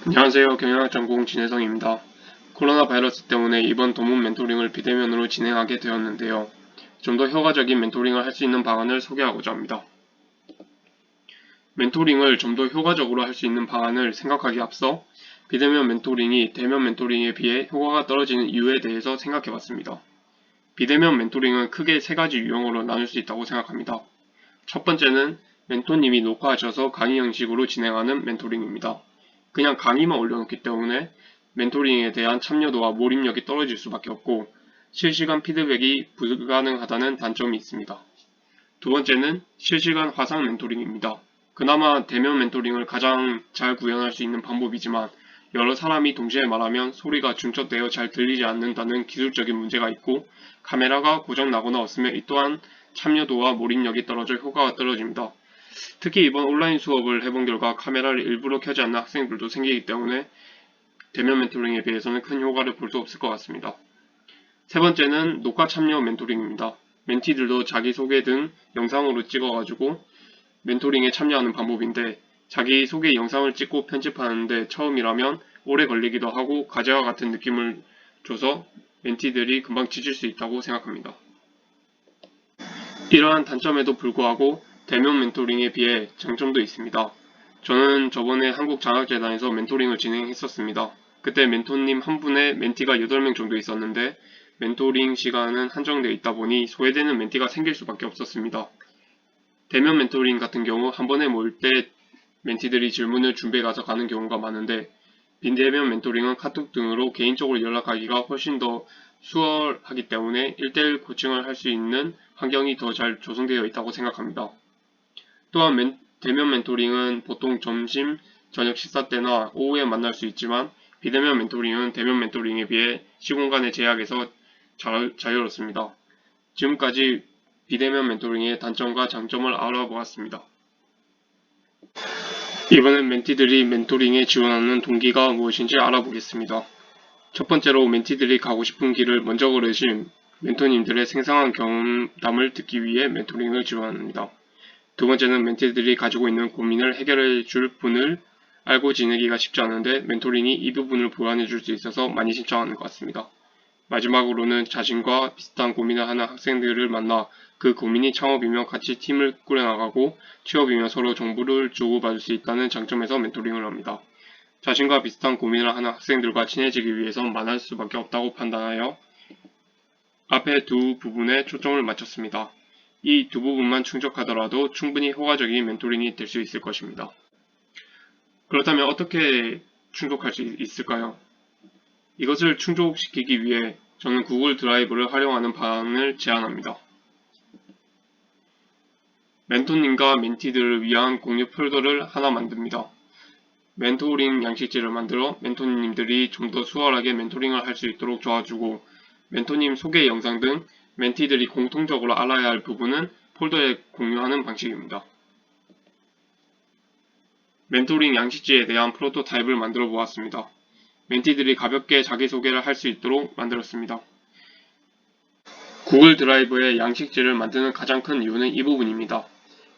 안녕하세요. 경영학 전공 진혜성입니다. 코로나 바이러스 때문에 이번 동문 멘토링을 비대면으로 진행하게 되었는데요. 좀 더 효과적인 멘토링을 할 수 있는 방안을 소개하고자 합니다. 멘토링을 좀 더 효과적으로 할 수 있는 방안을 생각하기에 앞서 비대면 멘토링이 대면 멘토링에 비해 효과가 떨어지는 이유에 대해서 생각해 봤습니다. 비대면 멘토링은 크게 세 가지 유형으로 나눌 수 있다고 생각합니다. 첫 번째는 멘토님이 녹화하셔서 강의 형식으로 진행하는 멘토링입니다. 그냥 강의만 올려놓기 때문에 멘토링에 대한 참여도와 몰입력이 떨어질 수밖에 없고 실시간 피드백이 불가능하다는 단점이 있습니다. 두 번째는 실시간 화상 멘토링입니다. 그나마 대면 멘토링을 가장 잘 구현할 수 있는 방법이지만 여러 사람이 동시에 말하면 소리가 중첩되어 잘 들리지 않는다는 기술적인 문제가 있고 카메라가 고장나거나 없으면 이 또한 참여도와 몰입력이 떨어져 효과가 떨어집니다. 특히 이번 온라인 수업을 해본 결과 카메라를 일부러 켜지 않는 학생들도 생기기 때문에 대면 멘토링에 비해서는 큰 효과를 볼 수 없을 것 같습니다. 세 번째는 녹화 참여 멘토링입니다. 멘티들도 자기소개 등 영상으로 찍어가지고 멘토링에 참여하는 방법인데 자기소개 영상을 찍고 편집하는데 처음이라면 오래 걸리기도 하고 과제와 같은 느낌을 줘서 멘티들이 금방 지칠 수 있다고 생각합니다. 이러한 단점에도 불구하고 대면 멘토링에 비해 장점도 있습니다. 저는 저번에 한국장학재단에서 멘토링을 진행했었습니다. 그때 멘토님 한 분에 멘티가 8명 정도 있었는데 멘토링 시간은 한정되어 있다 보니 소외되는 멘티가 생길 수밖에 없었습니다. 대면 멘토링 같은 경우 한 번에 모일 때 멘티들이 질문을 준비해 가서 가는 경우가 많은데 빈대면 멘토링은 카톡 등으로 개인적으로 연락하기가 훨씬 더 수월하기 때문에 1대1 코칭을 할 수 있는 환경이 더 잘 조성되어 있다고 생각합니다. 또한 대면 멘토링은 보통 점심, 저녁 식사 때나 오후에 만날 수 있지만 비대면 멘토링은 대면 멘토링에 비해 시공간의 제약에서 자유롭습니다. 지금까지 비대면 멘토링의 단점과 장점을 알아보았습니다. 이번엔 멘티들이 멘토링에 지원하는 동기가 무엇인지 알아보겠습니다. 첫 번째로 멘티들이 가고 싶은 길을 먼저 걸으신 멘토님들의 생생한 경험담을 듣기 위해 멘토링을 지원합니다. 두 번째는 멘티들이 가지고 있는 고민을 해결해 줄 분을 알고 지내기가 쉽지 않은데 멘토링이 이 부분을 보완해 줄 수 있어서 많이 신청하는 것 같습니다. 마지막으로는 자신과 비슷한 고민을 하는 학생들을 만나 그 고민이 창업이며 같이 팀을 꾸려나가고 취업이며 서로 정보를 주고받을 수 있다는 장점에서 멘토링을 합니다. 자신과 비슷한 고민을 하는 학생들과 친해지기 위해선 만날 수밖에 없다고 판단하여 앞에 두 부분에 초점을 맞췄습니다. 이 두 부분만 충족하더라도 충분히 효과적인 멘토링이 될 수 있을 것입니다. 그렇다면 어떻게 충족할 수 있을까요? 이것을 충족시키기 위해 저는 구글 드라이브를 활용하는 방안을 제안합니다. 멘토님과 멘티들을 위한 공유 폴더를 하나 만듭니다. 멘토링 양식지를 만들어 멘토님들이 좀 더 수월하게 멘토링을 할 수 있도록 도와주고 멘토님 소개 영상 등 멘티들이 공통적으로 알아야 할 부분은 폴더에 공유하는 방식입니다. 멘토링 양식지에 대한 프로토타입을 만들어 보았습니다. 멘티들이 가볍게 자기소개를 할 수 있도록 만들었습니다. 구글 드라이브의 양식지를 만드는 가장 큰 이유는 이 부분입니다.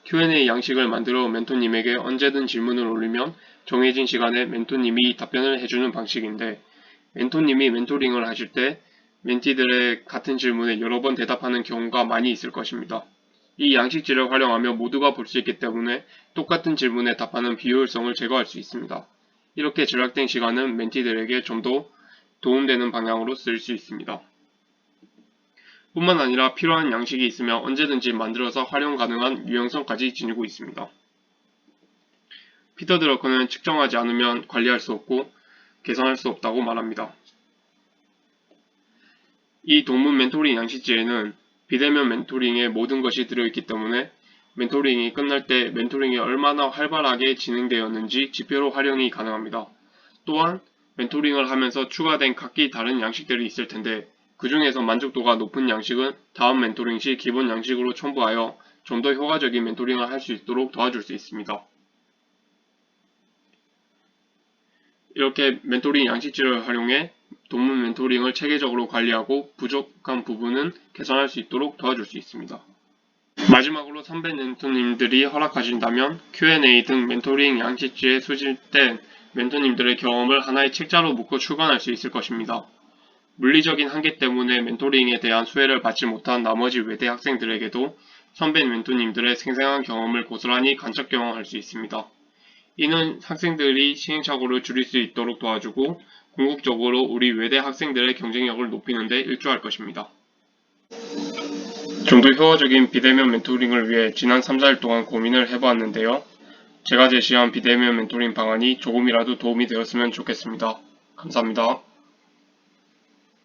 Q&A 양식을 만들어 멘토님에게 언제든 질문을 올리면 정해진 시간에 멘토님이 답변을 해주는 방식인데 멘토님이 멘토링을 하실 때 멘티들의 같은 질문에 여러 번 대답하는 경우가 많이 있을 것입니다. 이 양식지를 활용하며 모두가 볼 수 있기 때문에 똑같은 질문에 답하는 비효율성을 제거할 수 있습니다. 이렇게 절약된 시간은 멘티들에게 좀 더 도움되는 방향으로 쓸 수 있습니다. 뿐만 아니라 필요한 양식이 있으면 언제든지 만들어서 활용 가능한 유용성까지 지니고 있습니다. 피터 드러커는 측정하지 않으면 관리할 수 없고 개선할 수 없다고 말합니다. 이 동문 멘토링 양식지에는 비대면 멘토링의 모든 것이 들어있기 때문에 멘토링이 끝날 때 멘토링이 얼마나 활발하게 진행되었는지 지표로 활용이 가능합니다. 또한 멘토링을 하면서 추가된 각기 다른 양식들이 있을 텐데 그 중에서 만족도가 높은 양식은 다음 멘토링 시 기본 양식으로 첨부하여 좀 더 효과적인 멘토링을 할 수 있도록 도와줄 수 있습니다. 이렇게 멘토링 양식지를 활용해 동문 멘토링을 체계적으로 관리하고 부족한 부분은 개선할 수 있도록 도와줄 수 있습니다. 마지막으로 선배 멘토님들이 허락하신다면 Q&A 등 멘토링 양식지에 수집된 멘토님들의 경험을 하나의 책자로 묶어 출간할 수 있을 것입니다. 물리적인 한계 때문에 멘토링에 대한 수혜를 받지 못한 나머지 외대 학생들에게도 선배 멘토님들의 생생한 경험을 고스란히 간접 경험할 수 있습니다. 이는 학생들이 시행착오를 줄일 수 있도록 도와주고 궁극적으로 우리 외대 학생들의 경쟁력을 높이는 데 일조할 것입니다. 좀 더 효과적인 비대면 멘토링을 위해 지난 3, 4일 동안 고민을 해보았는데요. 제가 제시한 비대면 멘토링 방안이 조금이라도 도움이 되었으면 좋겠습니다. 감사합니다.